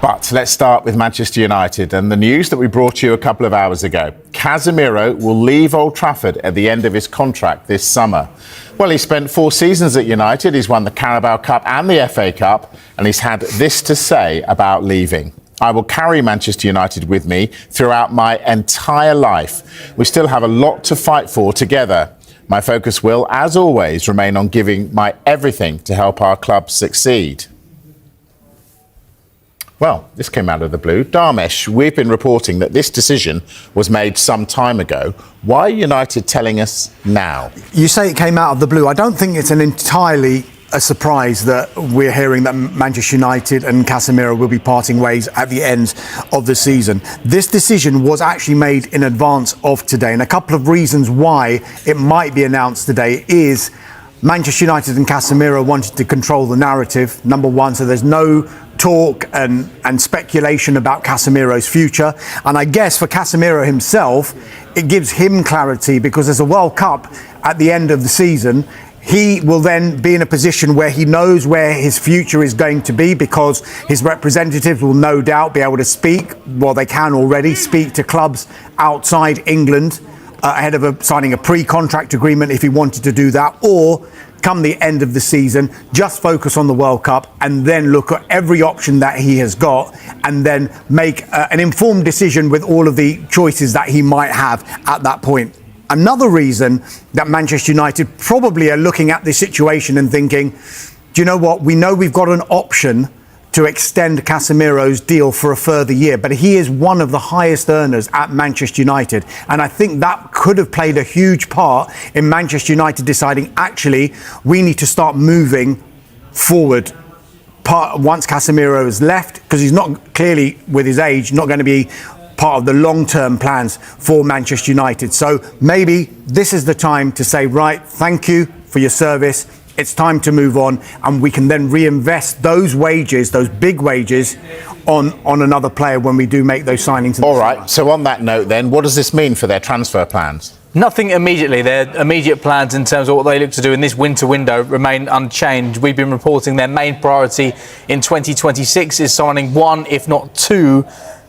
But let's start with Manchester United and the news that we brought you a couple of hours ago. Casemiro will leave Old Trafford at the end of his contract this summer. Well, he spent 4 seasons at United, he's won the Carabao Cup and the FA Cup, and he's had this to say about leaving. I will carry Manchester United with me throughout my entire life. We still have a lot to fight for together. My focus will, as always, remain on giving my everything to help our club succeed. Well, this came out of the blue. Dharmesh, we've been reporting that this decision was made some time ago. Why are United telling us now? You say it came out of the blue. I don't think it's entirely a surprise that we're hearing that Manchester United and Casemiro will be parting ways at the end of the season. This decision was actually made in advance of today, and a couple of reasons why it might be announced today is Manchester United and Casemiro wanted to control the narrative, number one, so there's no talk and speculation about Casemiro's future. And I guess for Casemiro himself, it gives him clarity because there's a World Cup at the end of the season. He will then be in a position where he knows where his future is going to be because his representatives will no doubt be able to speak, well, they can already speak to clubs outside England ahead of signing a pre-contract agreement if he wanted to do that, or come the end of the season, just focus on the World Cup and then look at every option that he has got and then make an informed decision with all of the choices that he might have at that point. Another reason that Manchester United probably are looking at this situation and thinking, do you know what, we know we've got an option to extend Casemiro's deal for a further year, but he is one of the highest earners at Manchester United. And I think that could have played a huge part in Manchester United deciding, actually, we need to start moving forward once Casemiro has left, because he's not, clearly with his age, not going to be part of the long-term plans for Manchester United. So maybe this is the time to say, right, thank you for your service. It's time to move on, and we can then reinvest those wages, those big wages, on another player when we do make those signings. All right, so on that note then, what does this mean for their transfer plans? Nothing immediately. Their immediate plans in terms of what they look to do in this winter window remain unchanged. We've been reporting their main priority in 2026 is signing 1, if not 2,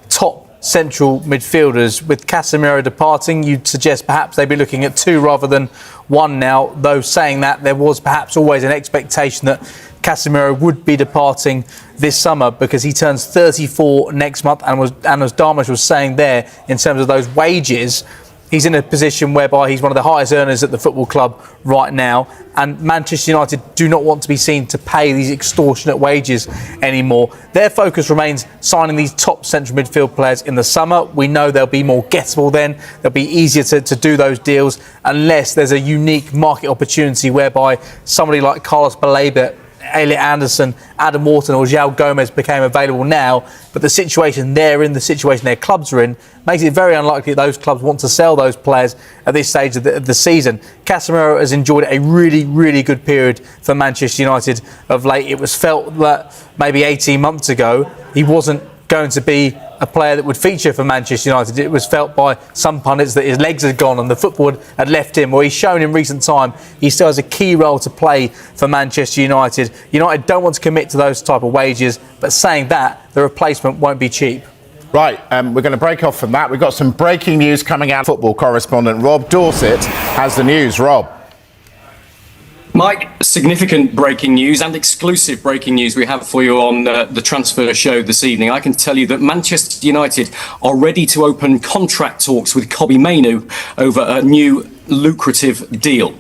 top central midfielders. With Casemiro departing, you'd suggest perhaps they'd be looking at 2 rather than 1 now, though saying that there was perhaps always an expectation that Casemiro would be departing this summer because he turns 34 next month, and as Dharmesh was saying there, in terms of those wages, he's in a position whereby he's one of the highest earners at the football club right now, and Manchester United do not want to be seen to pay these extortionate wages anymore. Their focus remains signing these top central midfield players in the summer. We know they'll be more gettable then. They'll be easier to do those deals unless there's a unique market opportunity whereby somebody like Carlos Baleba, Elliot Anderson, Adam Wharton or João Gomez became available now, but the situation they're in, the situation their clubs are in, makes it very unlikely that those clubs want to sell those players at this stage of the season. Casemiro has enjoyed a really, really good period for Manchester United of late. It was felt that maybe 18 months ago he wasn't going to be a player that would feature for Manchester United. It was felt by some pundits that his legs had gone and the football had left him. Well, he's shown in recent time he still has a key role to play for Manchester United. United don't want to commit to those type of wages, but saying that, the replacement won't be cheap. Right, we're going to break off from that. We've got some breaking news coming out. Football correspondent Rob Dorset has the news. Rob. Mike, significant breaking news and exclusive breaking news we have for you on the transfer show this evening. I can tell you that Manchester United are ready to open contract talks with Kobbie Mainoo over a new lucrative deal.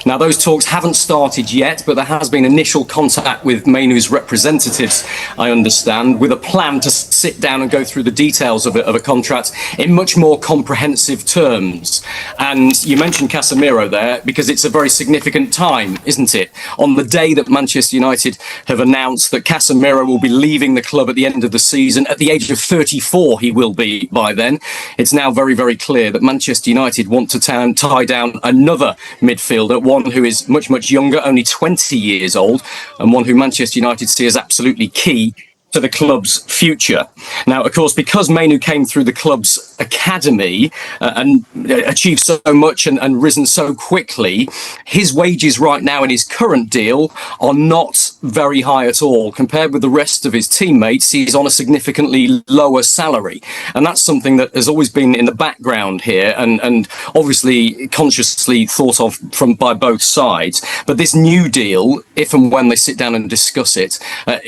Now, those talks haven't started yet, but there has been initial contact with Mainoo's representatives, I understand, with a plan to sit down and go through the details of a contract in much more comprehensive terms. And you mentioned Casemiro there because it's a very significant time, isn't it? On the day that Manchester United have announced that Casemiro will be leaving the club at the end of the season, at the age of 34 he will be by then, it's now very, very clear that Manchester United want to tie down another midfielder, one who is much, much younger, only 20 years old, and one who Manchester United see as absolutely key to the club's future. Now, of course, because Mainoo came through the club's academy and achieved so much and risen so quickly, his wages right now in his current deal are not very high at all. Compared with the rest of his teammates, he's on a significantly lower salary. And that's something that has always been in the background here and obviously consciously thought of by both sides. But this new deal, if and when they sit down and discuss it,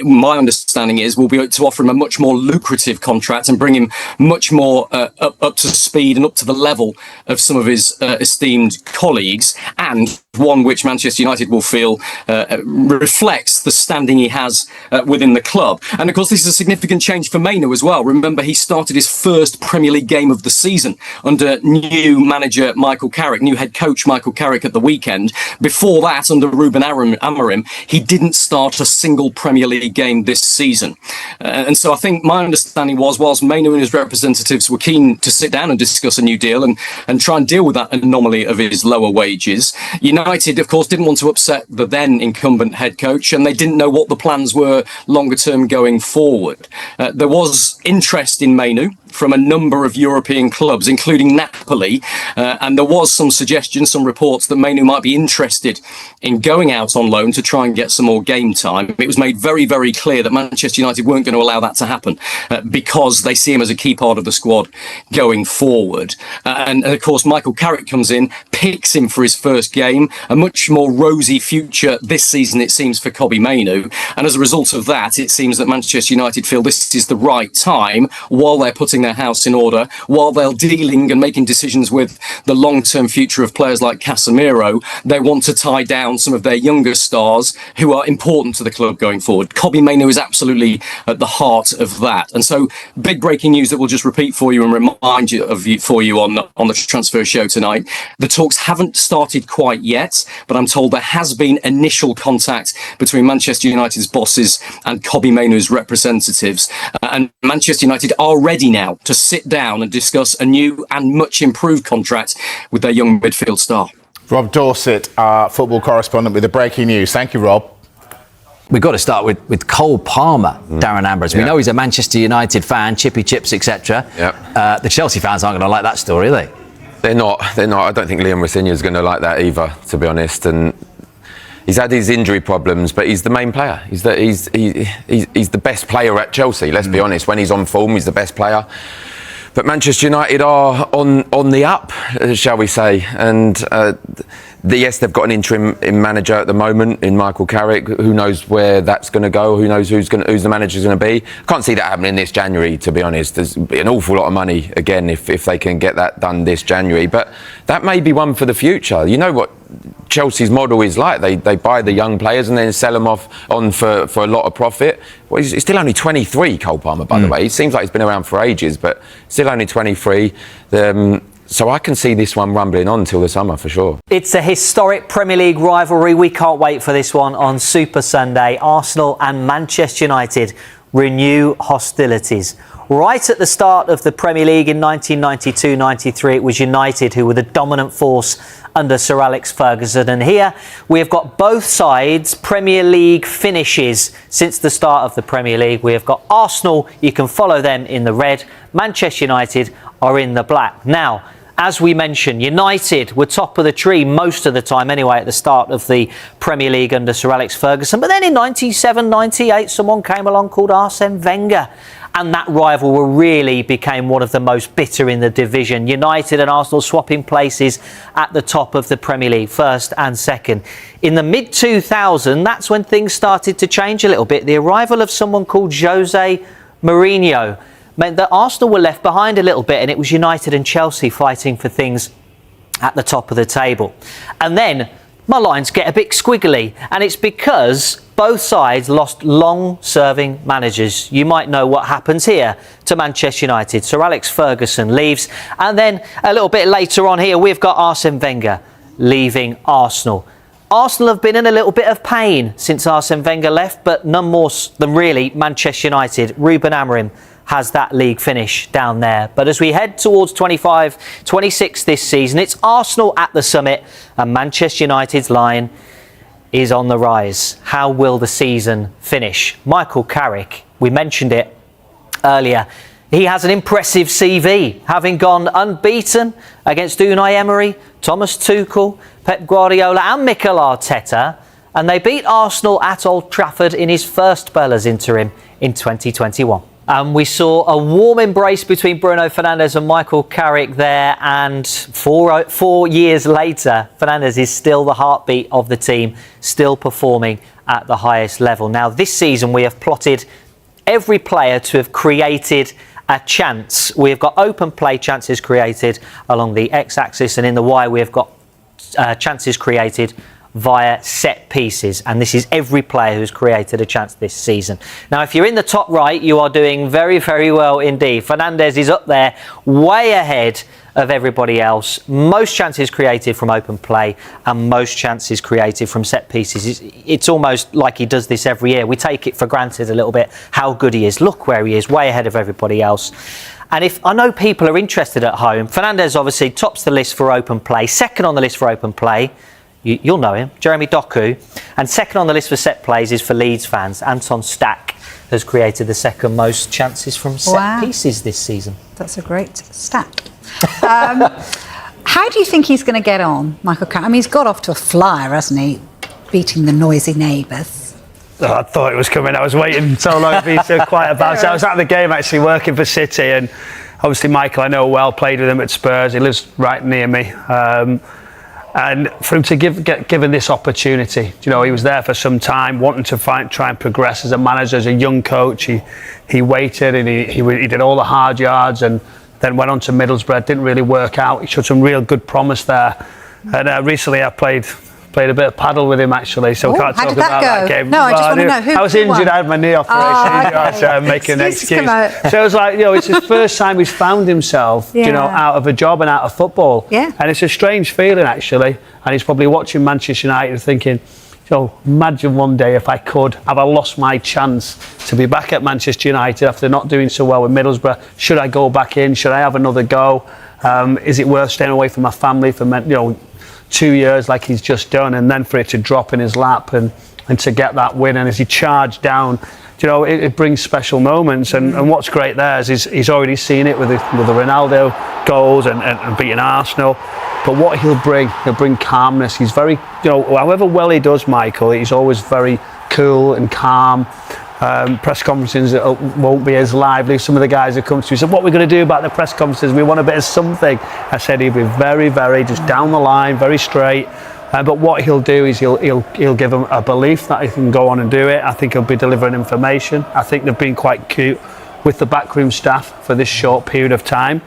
my understanding is will be to offer him a much more lucrative contract and bring him much more up to speed and up to the level of some of his esteemed colleagues, and one which Manchester United will feel reflects the standing he has within the club. And of course, this is a significant change for Mainoo as well. Remember, he started his first Premier League game of the season under new manager Michael Carrick, new head coach Michael Carrick at the weekend. Before that, under Ruben Amorim, he didn't start a single Premier League game this season. And so I think my understanding was, whilst Mainoo and his representatives were keen to sit down and discuss a new deal and try and deal with that anomaly of his lower wages, United, of course, didn't want to upset the then incumbent head coach, and they didn't know what the plans were longer term going forward. There was interest in Mainoo from a number of European clubs, including Napoli, and there was some suggestions, some reports that Mainoo might be interested in going out on loan to try and get some more game time. It was made very, very clear that Manchester United weren't going to allow that to happen because they see him as a key part of the squad going forward. And of course, Michael Carrick comes in, picks him for his first game, a much more rosy future this season, it seems, for Kobbie Mainoo. And as a result of that, it seems that Manchester United feel this is the right time, while they're putting their house in order, while they're dealing and making decisions with the long-term future of players like Casemiro. They want to tie down some of their younger stars who are important to the club going forward. Kobbie Mainoo is absolutely at the heart of that. And so, big breaking news that we'll just repeat for you and remind you of for you on the transfer show tonight. The talks haven't started quite yet, but I'm told there has been initial contact between Manchester United's bosses and Kobbie Mainoo's representatives. And Manchester United are ready now to sit down and discuss a new and much improved contract with their young midfield star. Rob Dorset, our football correspondent, with the breaking news. Thank you, Rob. We've got to start with Cole Palmer, Darren Ambrose. We know he's a Manchester United fan, chippy chips, etc. The Chelsea fans aren't going to like that story, are they? They're not. I don't think Liam Rosenior is going to like that either, to be honest. And he's had his injury problems, but he's the main player. He's the best player at Chelsea, let's be honest. When he's on form, he's the best player. But Manchester United are on the up, shall we say. And yes, they've got an interim manager at the moment in Michael Carrick. Who knows where that's going to go? Who knows who's the manager's going to be? Can't see that happening this January, to be honest. There's an awful lot of money, again, if they can get that done this January. But that may be one for the future. You know what Chelsea's model is like. They buy the young players and then sell them on for a lot of profit. Well, he's still only 23, Cole Palmer, by the way. He seems like he's been around for ages, but still only 23. So I can see this one rumbling on till the summer for sure. It's a historic Premier League rivalry. We can't wait for this one on Super Sunday. Arsenal and Manchester United renew hostilities. Right at the start of the Premier League in 1992-93, it was United who were the dominant force under Sir Alex Ferguson. And here we have got both sides' Premier League finishes since the start of the Premier League. We have got Arsenal, you can follow them in the red. Manchester United are in the black. Now, as we mentioned, United were top of the tree most of the time anyway at the start of the Premier League under Sir Alex Ferguson. But then in 97-98, someone came along called Arsene Wenger. And that rivalry really became one of the most bitter in the division. United and Arsenal swapping places at the top of the Premier League, first and second. In the mid-2000s, that's when things started to change a little bit. The arrival of someone called Jose Mourinho meant that Arsenal were left behind a little bit, and it was United and Chelsea fighting for things at the top of the table. And then my lines get a bit squiggly, and it's because both sides lost long-serving managers. You might know what happens here to Manchester United. Sir Alex Ferguson leaves, and then a little bit later on here, we've got Arsene Wenger leaving Arsenal. Arsenal have been in a little bit of pain since Arsene Wenger left, but none more than really Manchester United. Ruben Amorim has that league finish down there. But as we head towards 25-26 this season, it's Arsenal at the summit and Manchester United's line is on the rise. How will the season finish? Michael Carrick, we mentioned it earlier, He has an impressive CV, having gone unbeaten against Unai Emery, Thomas Tuchel, Pep Guardiola and Mikel Arteta, and they beat Arsenal at Old Trafford in his first spell as interim in 2021. And we saw a warm embrace between Bruno Fernandes and Michael Carrick there, and 4 years later, Fernandes is still the heartbeat of the team, still performing at the highest level. Now, this season we have plotted every player to have created a chance. We've got open play chances created along the x-axis, and in the y we've got chances created via set pieces, and this is every player who's created a chance this season. Now, if you're in the top right, you are doing very, very well indeed. Fernandes is up there, way ahead of everybody else. Most chances created from open play and most chances created from set pieces. It's almost like he does this every year. We take it for granted a little bit how good he is. Look where he is, way ahead of everybody else. And if I know people are interested at home, Fernandes obviously tops the list for open play. Second on the list for open play, you'll know him, Jeremy Doku. And second on the list for set plays is for Leeds fans. Anton Stack has created the second most chances from set pieces this season. That's a great stat. How do you think he's going to get on, Michael Carrick? I mean, he's got off to a flyer, hasn't he? Beating the noisy neighbours. Oh, I thought it was coming. I was waiting so long to be so quiet about it. I was at the game actually working for City, and obviously Michael I know well, played with him at Spurs. He lives right near me. And for him to get given this opportunity, you know, he was there for some time, wanting to try and progress as a manager, as a young coach. He waited and he did all the hard yards, and then went on to Middlesbrough. Didn't really work out. He showed some real good promise there. And recently I played a bit of paddle with him actually, so we can't talk about that game. No, I just want to know who I was injured. I had my knee operation. I was making an excuse. So it was like, you know, it's his first time he's found himself, you know, out of a job and out of football. Yeah. And it's a strange feeling actually. And he's probably watching Manchester United thinking, so imagine one day if I could, have I lost my chance to be back at Manchester United after not doing so well with Middlesbrough? Should I go back in? Should I have another go? Is it worth staying away from my family for 2 years like he's just done, and then for it to drop in his lap and to get that win? And as he charged down, you know, it brings special moments. And what's great there is he's already seen it with the Ronaldo goals and beating Arsenal. But what he'll bring calmness. He's very, you know, however well he does, Michael, he's always very cool and calm. Press conferences won't be as lively. Some of the guys that come to me said, what are we going to do about the press conferences? We want a bit of something. I said he'll be very, very just down the line, very straight. But what he'll do is he'll give them a belief that he can go on and do it. I think he'll be delivering information. I think they've been quite cute with the backroom staff for this short period of time.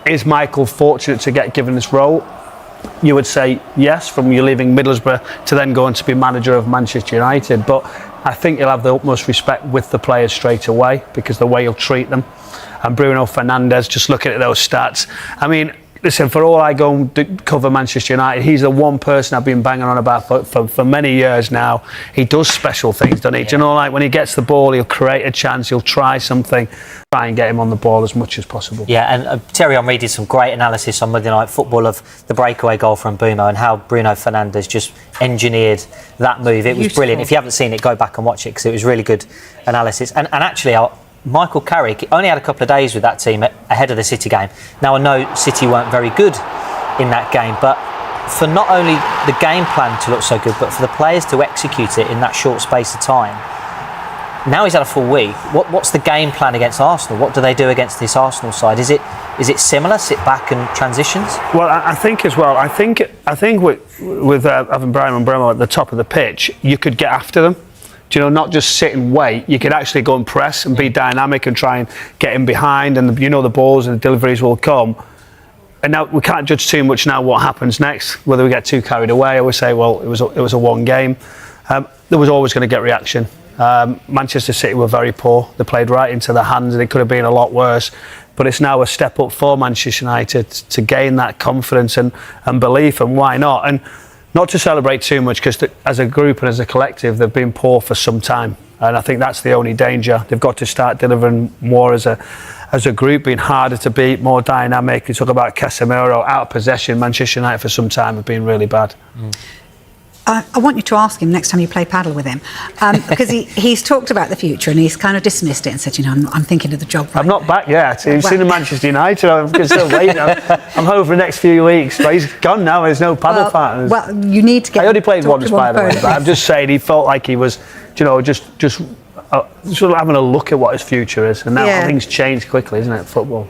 Is Michael fortunate to get given this role? You would say yes, from you leaving Middlesbrough to then going to be manager of Manchester United. But I think he'll have the utmost respect with the players straight away, because the way he'll treat them. And Bruno Fernandes, just looking at those stats, I mean, listen, for all I go and cover Manchester United, he's the one person I've been banging on about for many years now. He does special things, doesn't he? Do you know, like when he gets the ball, he'll create a chance, he'll try something, try and get him on the ball as much as possible. Yeah, and Terry Henry did some great analysis on Monday Night Football of the breakaway goal from Bumo and how Bruno Fernandes just engineered that move. It was brilliant. If you haven't seen it, go back and watch it, because it was really good analysis. And actually, Michael Carrick only had a couple of days with that team ahead of the City game. Now, I know City weren't very good in that game, but for not only the game plan to look so good, but for the players to execute it in that short space of time. Now he's had a full week. What's the game plan against Arsenal? What do they do against this Arsenal side? Is it similar, sit back and transitions? Well, I think as well. I think with having Brian Mbeumo at the top of the pitch, you could get after them. You know, not just sit and wait. You could actually go and press and be dynamic and try and get in behind, and you know the balls and the deliveries will come. And now we can't judge too much now what happens next, whether we get too carried away. I always say, well, it was a one game. There was always going to get reaction. Manchester City were very poor. They played right into their hands, and it could have been a lot worse. But it's now a step up for Manchester United to gain that confidence and belief, and why not? And not to celebrate too much, because as a group and as a collective, they've been poor for some time. And I think that's the only danger. They've got to start delivering more as a group, being harder to beat, more dynamic. You talk about Casemiro, out of possession. Manchester United for some time have been really bad. I want you to ask him next time you play paddle with him, because he's talked about the future and he's kind of dismissed it and said, I'm thinking of the job. I'm not back yet. He's seen Manchester United. I'm still waiting. I'm home for the next few weeks. But he's gone now. There's no paddle partners. Well, you need to get. I only played once, by the way. But I'm just saying, he felt like he was, just sort of having a look at what his future is. And now things change quickly, isn't it? Football.